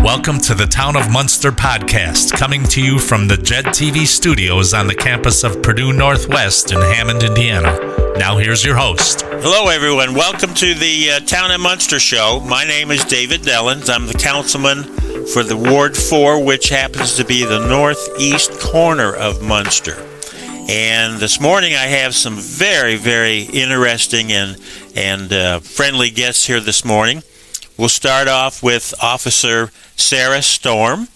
Welcome to the Town of Munster podcast, coming to you from the JED TV studios on the campus of Purdue Northwest in Hammond, Indiana. Now here's your host. Hello, everyone. Welcome to the Town of Munster Show. My name is David Dellins. I'm the councilman for the Ward 4, which happens to be the northeast corner of Munster. And this morning I have some very, very interesting and friendly guests here this morning. We'll start off with Officer Sarah Storm,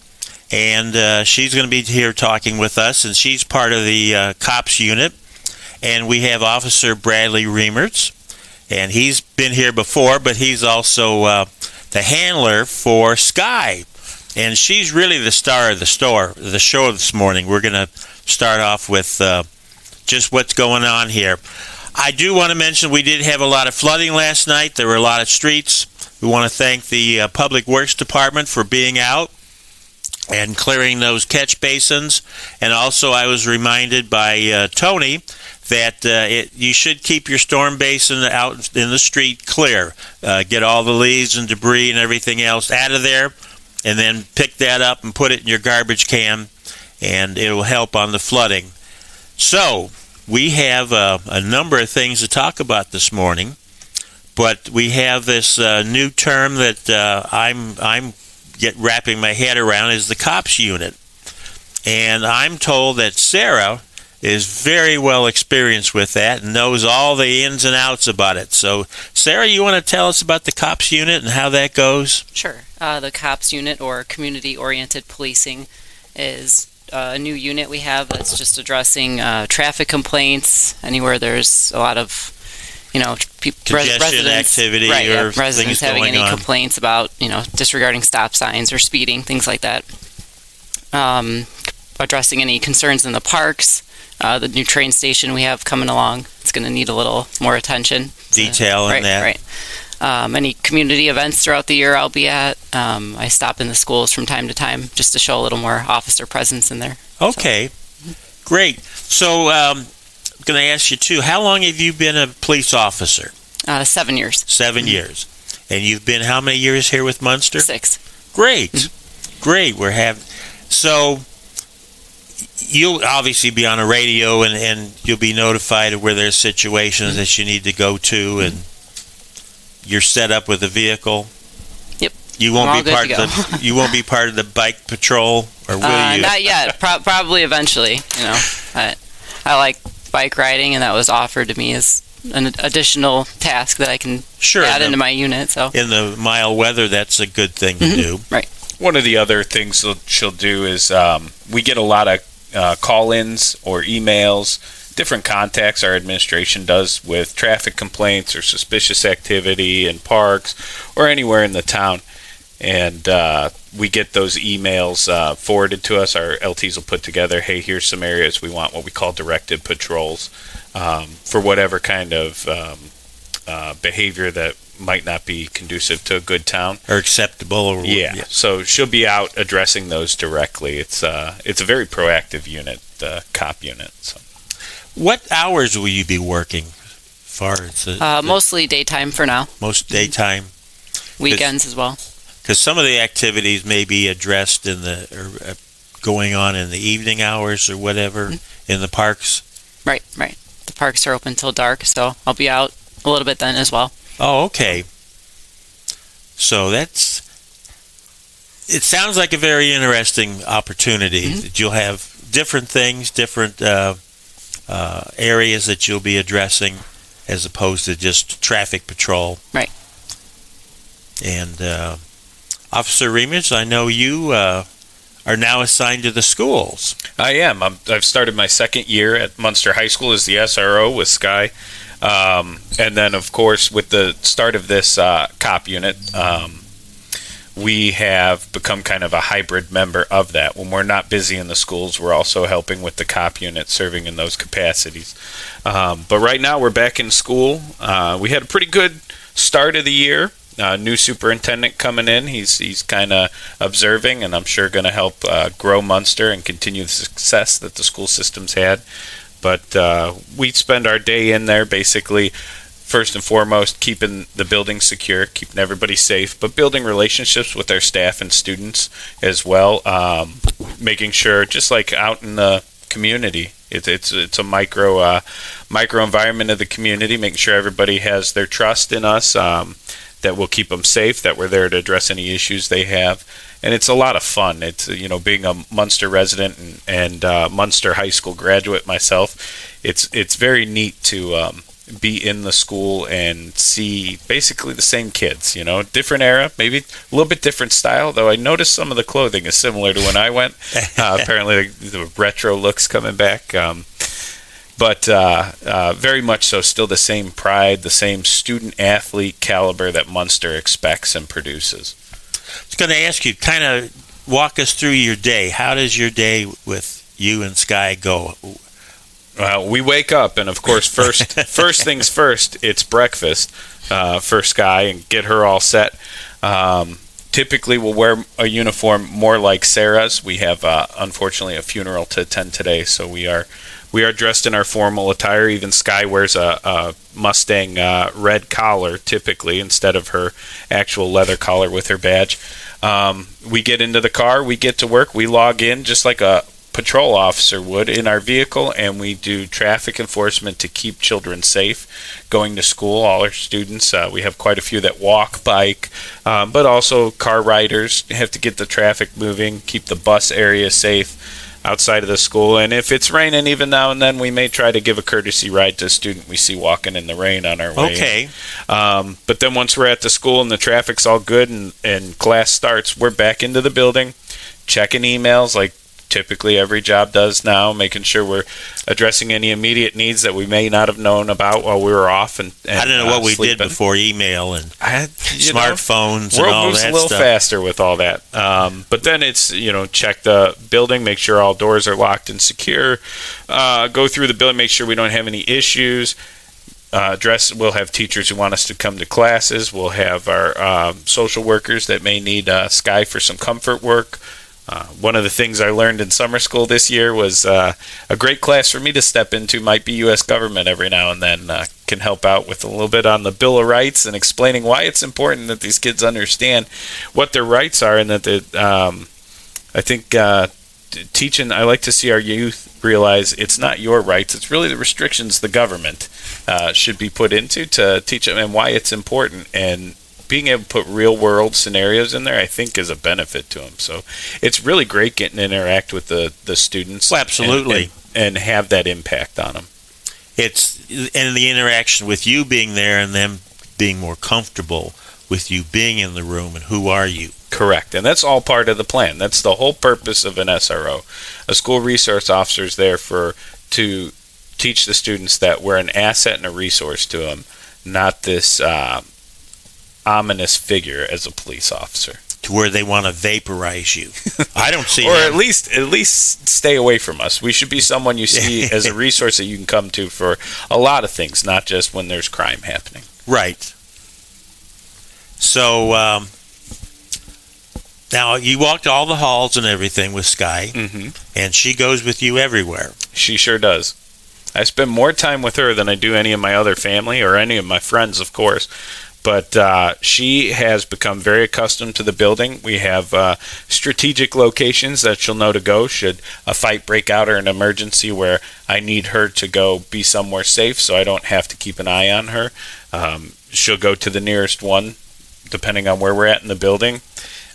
and she's going to be here talking with us, and she's part of the COPS unit. And we have Officer Bradley Remertz, and he's been here before, but he's also the handler for Sky. And she's really the star of the show this morning. We're going to start off with just what's going on here. I do want to mention we did have a lot of flooding last night. There were a lot of streets. We want to thank the Public Works Department for being out and clearing those catch basins. And also I was reminded by Tony that you should keep your storm basin out in the street clear. Get all the leaves and debris and everything else out of there, and then pick that up and put it in your garbage can, and it will help on the flooding. So we have a number of things to talk about this morning. But we have this new term that I'm wrapping my head around is the COPS unit. And I'm told that Sarah is very well experienced with that and knows all the ins and outs about it. So, Sarah, you want to tell us about the COPS unit and how that goes? Sure. The COPS unit, or Community-Oriented Policing, is a new unit we have that's just addressing traffic complaints, anywhere there's a lot of congestion activity, right, or residents having any complaints about, disregarding stop signs or speeding, things like that. Addressing any concerns in the parks, the new train station we have coming along, it's going to need a little more attention. Detail in that. Right. Any community events throughout the year I'll be at. I stop in the schools from time to time just to show a little more officer presence in there. Okay, great. So, I'm going to ask you too, how long have you been a police officer? 7 years. 7 years. And you've been how many years here with Munster? 6. Great. Great. So you'll obviously be on a radio, and you'll be notified of where there's situations that you need to go to, and you're set up with a vehicle. Yep. You won't be part of the bike patrol, or will you? Not yet. Probably eventually. I like bike riding, and that was offered to me as an additional task that I can add into my unit. So in the mild weather, that's a good thing to do. Right. One of the other things she'll do is we get a lot of call-ins or emails, different contacts our administration does with traffic complaints or suspicious activity in parks or anywhere in the town. And we get those emails forwarded to us. Our LTs will put together, hey, here's some areas we want what we call directed patrols for whatever kind of behavior that might not be conducive to a good town. Or acceptable. Yeah. So she'll be out addressing those directly. It's a very proactive unit, the COP unit. So. What hours will you be working? Mostly daytime for now. Most daytime. Weekends as well. Because some of the activities may be addressed going on in the evening hours or whatever in the parks. Right. The parks are open till dark, so I'll be out a little bit then as well. Oh, okay. So it sounds like a very interesting opportunity. That you'll have different things, different areas that you'll be addressing, as opposed to just traffic patrol. Right. And Officer Remertz, I know you are now assigned to the schools. I am. I've started my second year at Munster High School as the SRO with Sky. And then, of course, with the start of this COP unit, we have become kind of a hybrid member of that. When we're not busy in the schools, we're also helping with the COP unit, serving in those capacities. But right now, we're back in school. We had a pretty good start of the year. New superintendent coming in. He's kind of observing, and I'm sure going to help grow Munster and continue the success that the school system's had. But we spend our day in there basically first and foremost, keeping the building secure, keeping everybody safe, but building relationships with our staff and students as well. Making sure, just like out in the community, it's a micro environment of the community, making sure everybody has their trust in us, that we'll keep them safe, that we're there to address any issues they have. And it's a lot of fun. It's, being a Munster resident and Munster High School graduate myself, it's very neat to be in the school and see basically the same kids, different era, maybe a little bit different style, though I noticed some of the clothing is similar to when I went. Apparently the retro looks coming back. But very much so, still the same pride, the same student-athlete caliber that Munster expects and produces. I was going to ask you, kind of walk us through your day. How does your day with you and Sky go? Well, we wake up, and of course, first things first, it's breakfast for Sky and get her all set. Typically, we'll wear a uniform more like Sarah's. We have, unfortunately, a funeral to attend today, so we are dressed in our formal attire. Even Sky wears a Mustang red collar, typically, instead of her actual leather collar with her badge. We get into the car, we get to work, we log in just like a patrol officer would in our vehicle, and we do traffic enforcement to keep children safe going to school. All our students, we have quite a few that walk, bike, but also car riders have to get the traffic moving, keep the bus area safe outside of the school. And if it's raining, even now and then, we may try to give a courtesy ride to a student we see walking in the rain on our way. Okay. But then once we're at the school and the traffic's all good and class starts, we're back into the building, checking emails like typically every job does now, making sure we're addressing any immediate needs that we may not have known about while we were off. And I don't know what we sleeping. did before email and smartphones and world all moves that a little stuff. faster with all that. But then it's, check the building, make sure all doors are locked and secure, go through the building, make sure we don't have any issues. We'll have teachers who want us to come to classes. We'll have our social workers that may need Sky for some comfort work. One of the things I learned in summer school this year was a great class for me to step into might be U.S. government every now and then. Can help out with a little bit on the Bill of Rights and explaining why it's important that these kids understand what their rights are, and that I think teaching, I like to see our youth realize it's not your rights, it's really the restrictions the government should be put into to teach them and why it's important. And being able to put real-world scenarios in there, I think, is a benefit to them. So it's really great getting to interact with the students. Well, absolutely. And have that impact on them. And the interaction with you being there and them being more comfortable with you being in the room and who are you. Correct. And that's all part of the plan. That's the whole purpose of an SRO. A school resource officer is there to teach the students that we're an asset and a resource to them, not this ominous figure as a police officer, to where they want to vaporize you. I don't see or that. at least stay away from us. We should be someone you see as a resource that you can come to for a lot of things, not just when there's crime happening. Right. So now you walked all the halls and everything with Sky, and she goes with you everywhere. She sure does. I spend more time with her than I do any of my other family or any of my friends, of course. But she has become very accustomed to the building. We have strategic locations that she'll know to go should a fight break out or an emergency where I need her to go be somewhere safe so I don't have to keep an eye on her. She'll go to the nearest one, depending on where we're at in the building,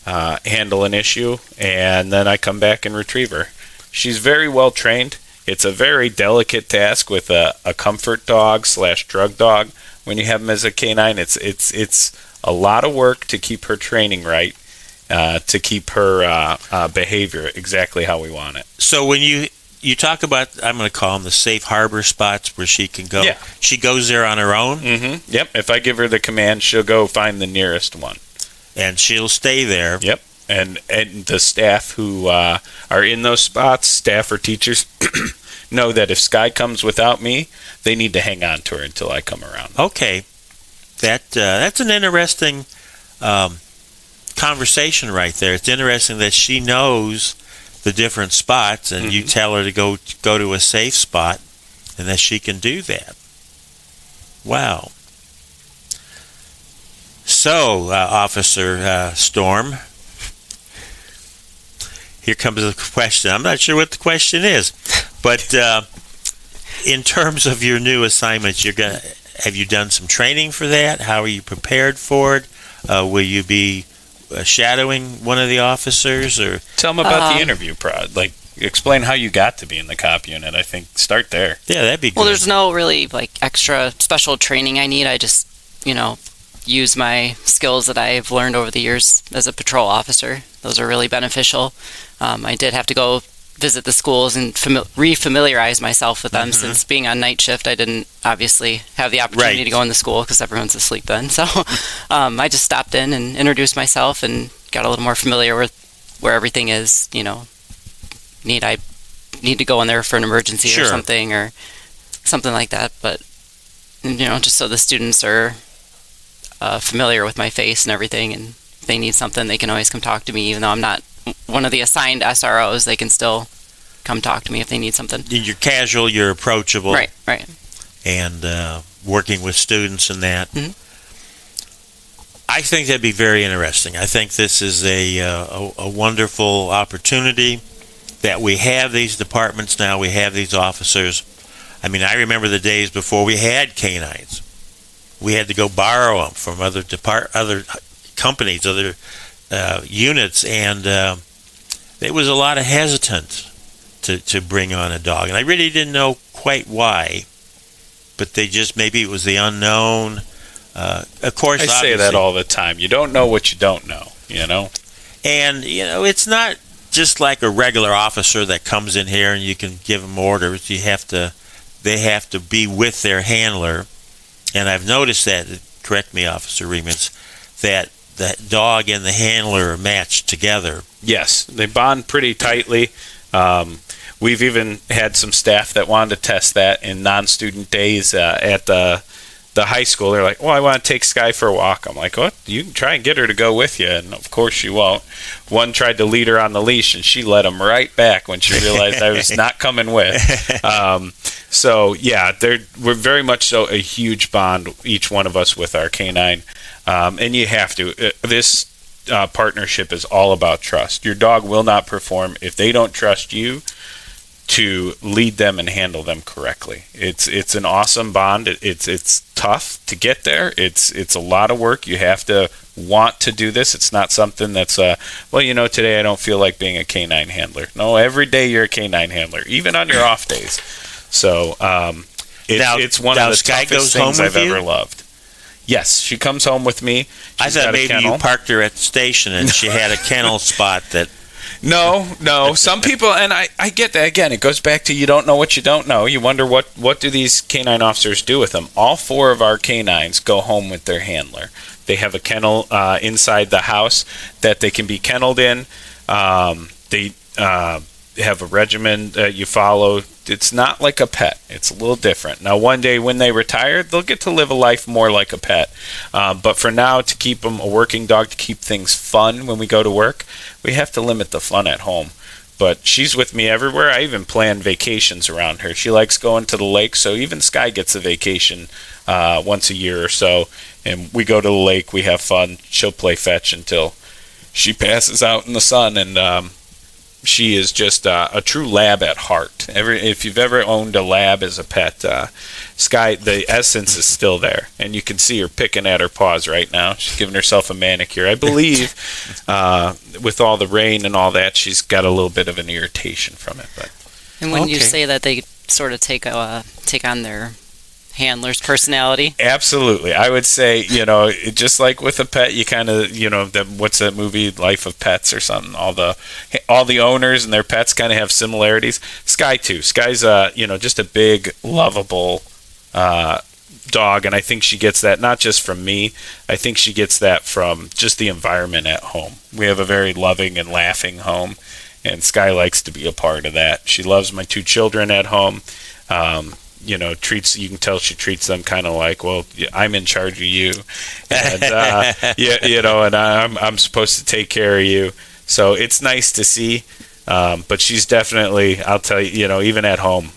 handle an issue, and then I come back and retrieve her. She's very well trained. It's a very delicate task with a comfort dog / drug dog. When you have them as a canine, it's a lot of work to keep her training right, to keep her behavior exactly how we want it. So when you talk about, I'm going to call them the safe harbor spots where she can go. Yeah. She goes there on her own? Mm-hmm. Yep. If I give her the command, she'll go find the nearest one. And she'll stay there. Yep. And the staff who are in those spots, staff or teachers, know that if Sky comes without me, they need to hang on to her until I come around. Okay. That's an interesting conversation right there. It's interesting that she knows the different spots, and you tell her to go to a safe spot, and that she can do that. Wow. So, Officer Storm, here comes the question. I'm not sure what the question is, but in terms of your new assignments, have you done some training for that? How are you prepared for it? Will you be shadowing one of the officers, or tell them about the interview prod? Like, explain how you got to be in the cop unit. I think start there. Yeah, that'd be good. Well, there's no really extra special training I need. I just, use my skills that I've learned over the years as a patrol officer. Those are really beneficial. I did have to go visit the schools and refamiliarize myself with them, since being on night shift, I didn't obviously have the opportunity to go in the school because everyone's asleep then. So I just stopped in and introduced myself and got a little more familiar with where everything is. I need to go in there for an emergency or something like that. But just so the students are familiar with my face and everything, and if they need something, they can always come talk to me. Even though I'm not one of the assigned SROs, they can still come talk to me if they need something. You're casual, you're approachable. Right. And working with students and that. I think that'd be very interesting. I think this is a wonderful opportunity that we have these departments now, we have these officers. I mean, I remember the days before we had canines. We had to go borrow them from other companies, other units, and there was a lot of hesitant to bring on a dog. And I really didn't know quite why, but maybe it was the unknown. Of course, I say that all the time. You don't know what you don't know, And, it's not just like a regular officer that comes in here and you can give them orders. They have to be with their handler. And I've noticed that, correct me, Officer Remans, that the dog and the handler are matched together. Yes, they bond pretty tightly. We've even had some staff that wanted to test that in non-student days at the high school. They're like, well, I want to take Sky for a walk. I'm like, what? You can try and get her to go with you, and of course she won't. One tried to lead her on the leash, and she let him right back when she realized I was not coming with. So, yeah, we're very much so a huge bond, each one of us, with our canine. And you have to. This partnership is all about trust. Your dog will not perform if they don't trust you to lead them and handle them correctly. It's an awesome bond. It's tough to get there. It's a lot of work. You have to want to do this. It's not something that's today I don't feel like being a canine handler. No, every day you're a canine handler, even on your off days. So it's one of the toughest things I've ever loved. Yes, she comes home with me. I thought maybe you parked her at the station and she had a kennel spot that... No. Some people, and I get that. Again, it goes back to you don't know what you don't know. You wonder what do these canine officers do with them. All 4 of our canines go home with their handler. They have a kennel inside the house that they can be kenneled in. They have a regimen that you follow. It's not like a pet. It's a little different. Now, one day when they retire, they'll get to live a life more like a pet. But for now, to keep them a working dog, to keep things fun when we go to work, we have to limit the fun at home. But she's with me everywhere. I even plan vacations around her. She likes going to the lake, so even Sky gets a vacation once a year or so. And we go to the lake, we have fun. She'll play fetch until she passes out in the sun, and she is just a true lab at heart. If you've ever owned a lab as a pet, Sky, the essence is still there, and you can see her picking at her paws right now. She's giving herself a manicure. I believe with all the rain and all that, she's got a little bit of an irritation from it. But and when you say that, they sort of take on their handler's personality. Absolutely. I would say, just like with a pet, you kind of, what's that movie, Life of Pets or something? All the owners and their pets kind of have similarities. Sky too. Sky's just a big, lovable dog, and I think she gets that not just from me. I think she gets that from just the environment at home. We have a very loving and laughing home, and Sky likes to be a part of that. She loves my 2 children at home. You can tell she treats them kind of like, well, I'm in charge of you, and and I'm supposed to take care of you. So it's nice to see. But she's definitely, I'll tell you, even at home,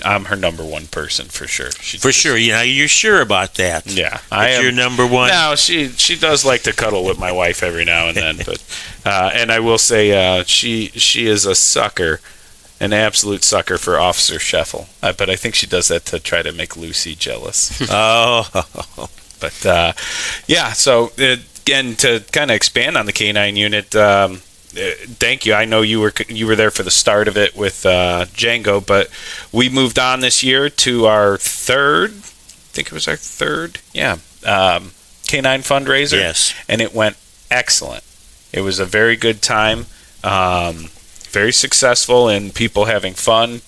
I'm her number one person for sure. For sure. You're sure about that. Yeah. That's your number one? No, she does like to cuddle with my wife every now and then. But and I will say she is a sucker, an absolute sucker for Officer Scheffel. But I think she does that to try to make Lucy jealous. Oh. But, yeah, so again, to kind of expand on the K-9 unit, thank you. I know you were there for the start of it with Django, but we moved on this year to our third, K-9 fundraiser. Yes. And it went excellent. It was a very good time, very successful, and people having fun.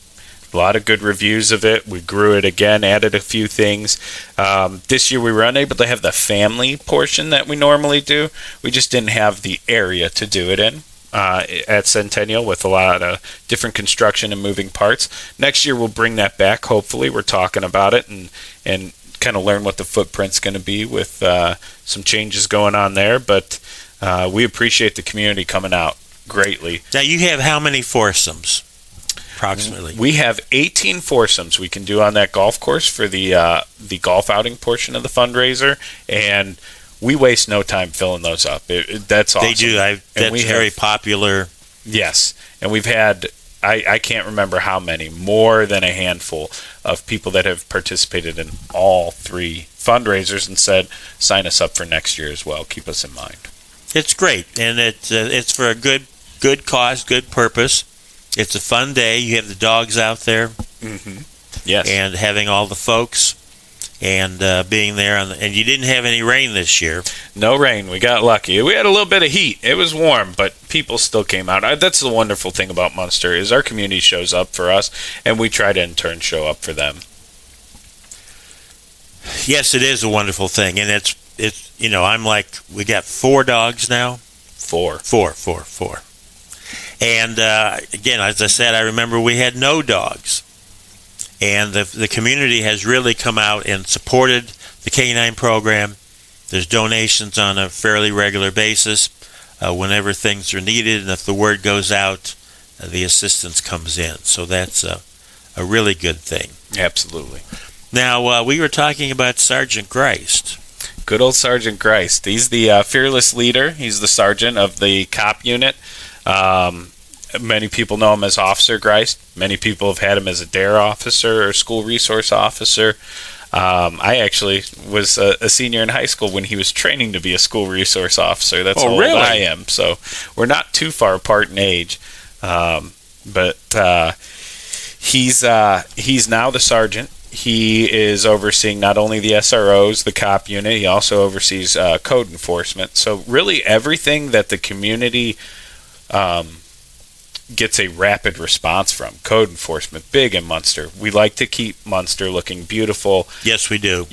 A lot of good reviews of it. We grew it again, added a few things. This year we were unable to have the family portion that we normally do. We just didn't have the area to do it in at Centennial with a lot of different construction and moving parts. Next year we'll bring that back, hopefully. We're talking about it and kind of learn what the footprint's going to be with some changes going on there. But we appreciate the community coming out greatly. Now, you have how many foursomes? Approximately. We have 18 foursomes we can do on that golf course for the golf outing portion of the fundraiser, and we waste no time filling those up. That's awesome. They do. That's very popular. Yes, and we've had, I can't remember how many, more than a handful of people that have participated in all three fundraisers and said, sign us up for next year as well. Keep us in mind. It's great, and it's for a good cause, good purpose. It's a fun day. You have the dogs out there. Mm-hmm. Yes. And having all the folks and being there. And you didn't have any rain this year. No rain. We got lucky. We had a little bit of heat. It was warm, but people still came out. That's the wonderful thing about Munster is our community shows up for us, and we try to in turn show up for them. Yes, it is a wonderful thing. And it's I'm like, we got 4 dogs now. Four. And again, as I said, I remember we had no dogs. And the community has really come out and supported the K-9 program. There's donations on a fairly regular basis whenever things are needed. And if the word goes out, the assistance comes in. So that's a really good thing. Absolutely. Now, we were talking about Sergeant Greist. Good old Sergeant Greist. He's the fearless leader. He's the sergeant of the cop unit. Many people know him as Officer Greist. Many people have had him as a DARE officer or school resource officer. I actually was a senior in high school when he was training to be a school resource officer. That's how old I am. So we're not too far apart in age. But he's now the sergeant. He is overseeing not only the SROs, the cop unit, he also oversees code enforcement. So really everything that the community gets a rapid response from. Code enforcement, big in Munster. We like to keep Munster looking beautiful. Yes, we do.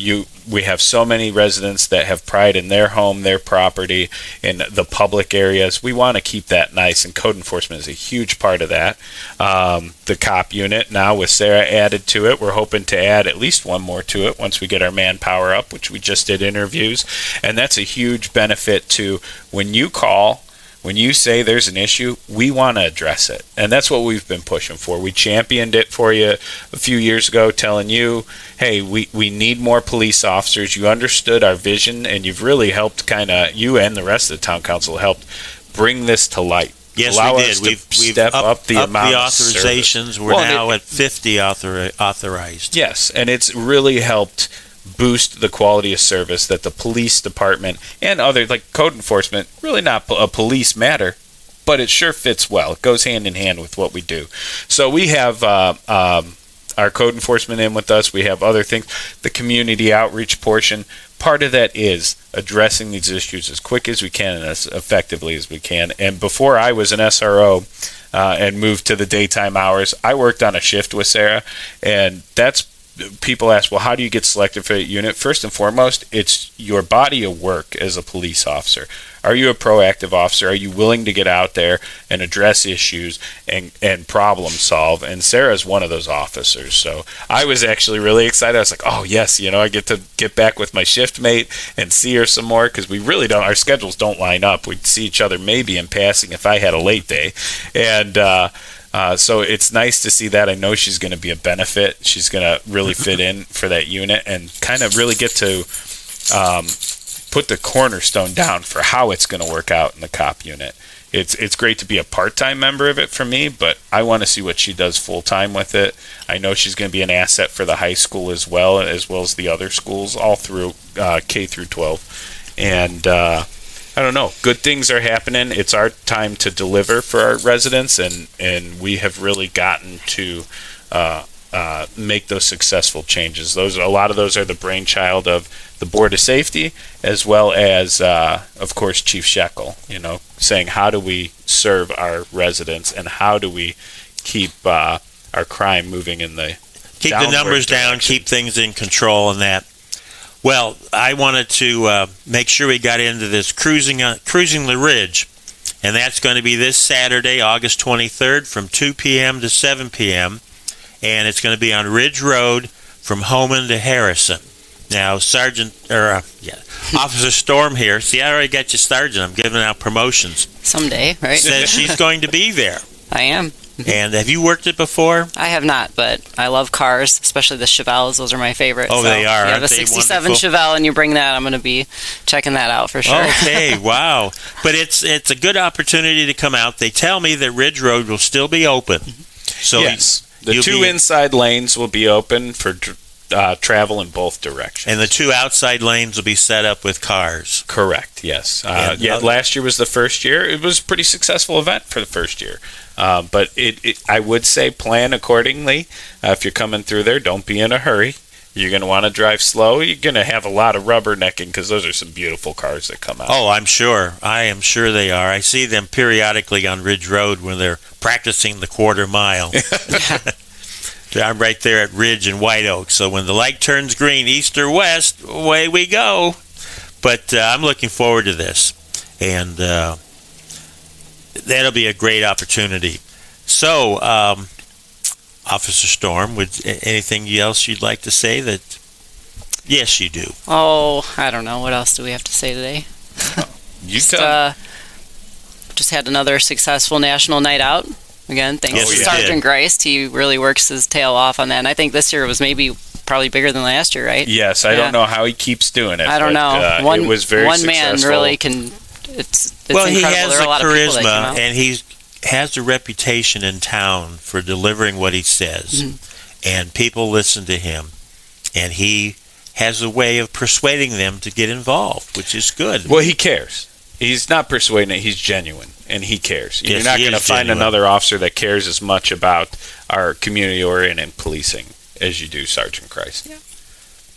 We have so many residents that have pride in their home, their property, in the public areas. We want to keep that nice, and code enforcement is a huge part of that. The cop unit, now with Sarah added to it, we're hoping to add at least one more to it once we get our manpower up, which we just did interviews. And that's a huge benefit to when you call. When you say there's an issue, we want to address it. And that's what we've been pushing for. We championed it for you a few years ago, telling you, hey, we need more police officers. You understood our vision, and you've really helped you and the rest of the town council helped bring this to light. Yes, Allow we us did. To We've step up the amount the of authorizations. service. We're now at 50 authorized. Yes, and it's really helped boost the quality of service that the police department and other like code enforcement, really not a police matter, but it sure fits well. It goes hand in hand with what we do. So we have our code enforcement in with us. We have other things. The community outreach portion, part of that is addressing these issues as quick as we can and as effectively as we can. And before I was an SRO and moved to the daytime hours, I worked on a shift with Sarah, and people ask, well, how do you get selected for that unit? First and foremost, it's your body of work as a police officer. Are you a proactive officer? Are you willing to get out there and address issues and problem solve? And Sarah's one of those officers. So I was actually really excited. I was like, oh, yes, I get to get back with my shift mate and see her some more because we really don't, our schedules don't line up. We'd see each other maybe in passing if I had a late day. And So it's nice to see that. I know she's going to be a benefit. She's going to really fit in for that unit and kind of really get to put the cornerstone down for how it's going to work out in the cop unit. It's great to be a part-time member of it for me, but I want to see what she does full-time with it. I know she's going to be an asset for the high school as well as the other schools, all through K through 12. And I don't know, good things are happening. It's our time to deliver for our residents, and we have really gotten to make those successful changes. A lot of those are the brainchild of the Board of Safety, as well as, of course, Chief Shekel, saying how do we serve our residents and how do we keep our crime moving in the keep the numbers down, keep things in control and that. Well, I wanted to make sure we got into this cruising the Ridge, and that's going to be this Saturday, August 23rd from 2 p.m. to 7 p.m., and it's going to be on Ridge Road from Homan to Harrison. Now, Officer Storm here. See, I already got you Sergeant. I'm giving out promotions. Someday, right? Says she's going to be there. I am. And have you worked it before? I have not, but I love cars, especially the Chevelles. Those are my favorite. Oh, they are. You have a 67 Chevelle and you bring that, I'm going to be checking that out for sure. Okay, wow. But it's a good opportunity to come out. They tell me that Ridge Road will still be open. So yes. The two inside lanes will be open for travel in both directions. And the two outside lanes will be set up with cars. Correct, yes. Last year was the first year. It was a pretty successful event for the first year. But I would say plan accordingly. If you're coming through there, don't be in a hurry. You're going to want to drive slow. You're going to have a lot of rubbernecking because those are some beautiful cars that come out. Oh, I'm sure. I am sure they are. I see them periodically on Ridge Road when they're practicing the quarter mile. I'm right there at Ridge and White Oak. So when the light turns green, east or west, away we go. But I'm looking forward to this. And that'll be a great opportunity. So, Officer Storm, anything else you'd like to say? That yes, you do. Oh, I don't know. What else do we have to say today? Just had another successful national night out. Again, thanks to Sergeant Geist. He really works his tail off on that. And I think this year was probably bigger than last year, right? Yes, I don't know how he keeps doing it. I don't know. It was very one successful. Man really can. It's well, incredible. He has there are a lot the charisma, of people that came out. and he has a reputation in town for delivering what he says, and people listen to him, and he has a way of persuading them to get involved, which is good. Well, he cares. He's not persuading it. He's genuine, and he cares. Yes, you're not going to find another officer that cares as much about our community-oriented policing as you do Sergeant Geist. Yeah.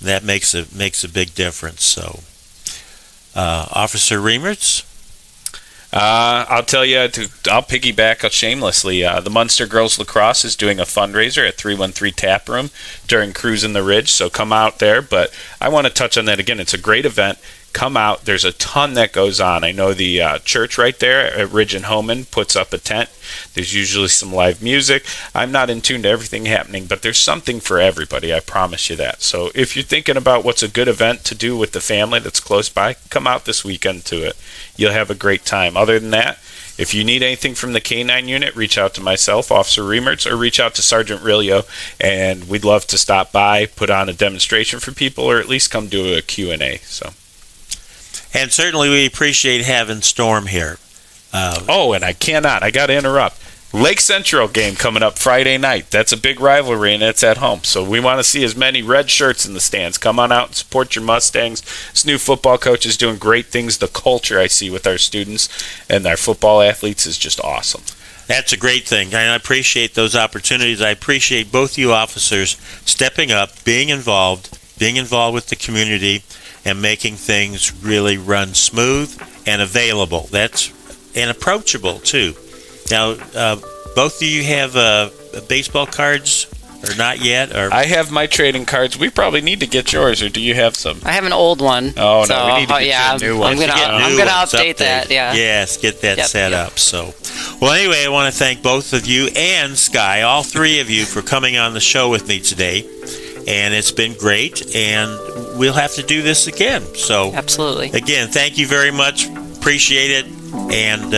That makes a big difference. So, Officer Remertz? I'll tell you, I'll piggyback shamelessly. The Munster Girls Lacrosse is doing a fundraiser at 313 Tap Room during Cruising the Ridge, so come out there. But I want to touch on that again. It's a great event. Come out. There's a ton that goes on. I know the church right there at Ridge and Homan puts up a tent. There's usually some live music. I'm not in tune to everything happening, but there's something for everybody. I promise you that. So if you're thinking about what's a good event to do with the family that's close by, come out this weekend to it. You'll have a great time. Other than that, if you need anything from the K9 unit, reach out to myself, Officer Remertz, or reach out to Sergeant Rilio, and we'd love to stop by, put on a demonstration for people, or at least come do a Q&A. So. And certainly we appreciate having Storm here. And I got to interrupt. Lake Central game coming up Friday night. That's a big rivalry, and it's at home. So we want to see as many red shirts in the stands. Come on out and support your Mustangs. This new football coach is doing great things. The culture I see with our students and our football athletes is just awesome. That's a great thing, and I appreciate those opportunities. I appreciate both you officers stepping up, being involved with the community, and making things really run smooth and available. And approachable, too. Now, both of you have baseball cards, or not yet? Or I have my trading cards. We probably need to get yours, or do you have some? I have an old one. Oh, no, we need to get you a new one. I'm going to update that, yeah. Yes, get that set up. So, well, anyway, I want to thank both of you and Sky, all three of you, for coming on the show with me today. And it's been great, and we'll have to do this again. So, absolutely. Again, thank you very much. Appreciate it. And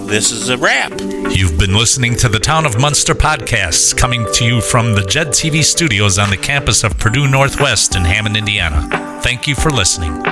this is a wrap. You've been listening to the Town of Munster podcast, coming to you from the JED TV studios on the campus of Purdue Northwest in Hammond, Indiana. Thank you for listening.